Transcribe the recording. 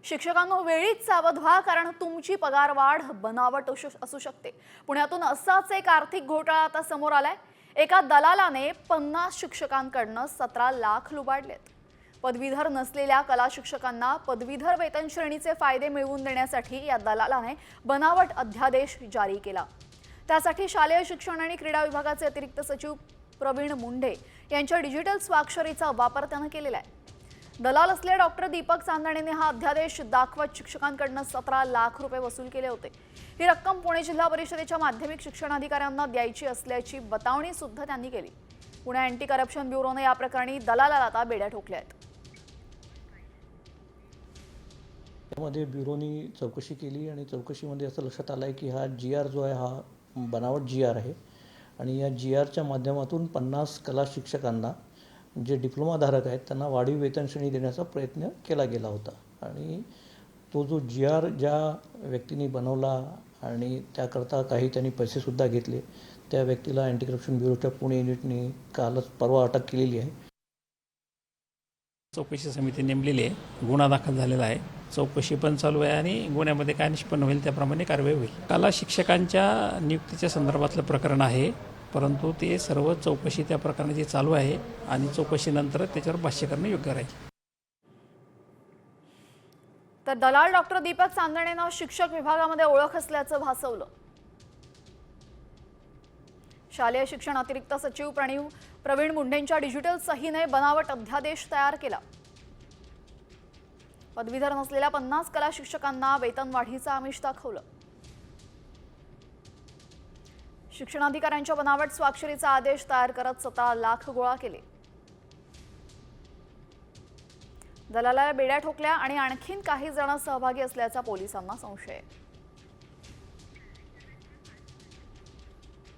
शिक्षकांनो वेळीच सावध व्हा, कारण तुमची पगारवाढ बनावट असू शकते। पुण्यातून असाच एक आर्थिक घोटाळा आता समोर आलाय। एका दलालाने 50 शिक्षकांकडून 17 लाख लुबाडलेत। पदवीधर नसलेल्या कला शिक्षकांना पदवीधर वेतन श्रेणीचे फायदे मिळवून देण्यासाठी या दलालाने बनावट अध्यादेश जारी केला। त्यासाठी शालेय शिक्षण आणि क्रीडा विभागाचे अतिरिक्त सचिव प्रवीण मुंढे यांच्या डिजिटल स्वाक्षरीचा वापर त्याने केलेला आहे। दलाल असलेल्या डॉक्टर दीपक चांदणेने हा अध्यादेश दाखवत शिक्षकांकडून 17 लाख रुपये वसूल केले होते। ही रक्कम पुणे जिल्हा परिषदेच्या माध्यमिक शिक्षण अधिकाऱ्यांना द्यायची असल्याची बतावणी सुद्धा त्यांनी केली। पुणे अँटी करप्शन ब्युरोने या प्रकरणी दलालाला आता बेड्या ठोकल्या आहेत। त्यामध्ये ब्युरोनी चौकशी केली आणि चौकशीमध्ये असं लक्षात आलं आहे की हा GR जो आहे हा बनावट GR आहे आणि या GRच्या माध्यमातून 50 कला शिक्षकांना जे डिप्लोमाधारक आहेत त्यांना वाढीव वेतन श्रेणी देण्याचा प्रयत्न केला गेला होता। आणि तो जो GR ज्या व्यक्तीने बनवला आणि त्याकरता काही त्यांनी पैसेसुद्धा घेतले, त्या व्यक्तीला अँटी करप्शन ब्युरोच्या पुणे युनिटने कालच परवा अटक केलेली आहे। चौकशी समिती नेमलेली आहे, गुन्हा दाखल झालेला आहे, चौकशी पण चालू आहे आणि गुन्ह्यामध्ये काय निष्पन्न होईल त्याप्रमाणे कारवाई होईल। कला शिक्षकांच्या नियुक्तीच्या संदर्भातलं प्रकरण आहे, परंतु ते सर्व चौकशी त्या प्रकरणाची चालू आहे आणि चौकशीनंतर त्याच्यावर भाष्य करणं योग्य राहील। तर दलाल डॉक्टर दीपक चांदणेंना शिक्षक विभागामध्ये ओळख असल्याचं भासवलं। शालेय शिक्षण अतिरिक्त सचिव प्रवीण मुंढेंच्या डिजिटल सहीने बनावट अध्यादेश तयार केला। पदवीधर नसलेल्या 50 कला शिक्षकांना वेतन वाढीचं आमिष दाखवलं। शिक्षणाधिकाऱ्यांच्या बनावट स्वाक्षरीचा आदेश तयार करत 17 लाख गोळा केले। दलालाला बेड्या ठोकल्या आणि आणखीन काही जण सहभागी असल्याचा पोलिसांना संशय आहे।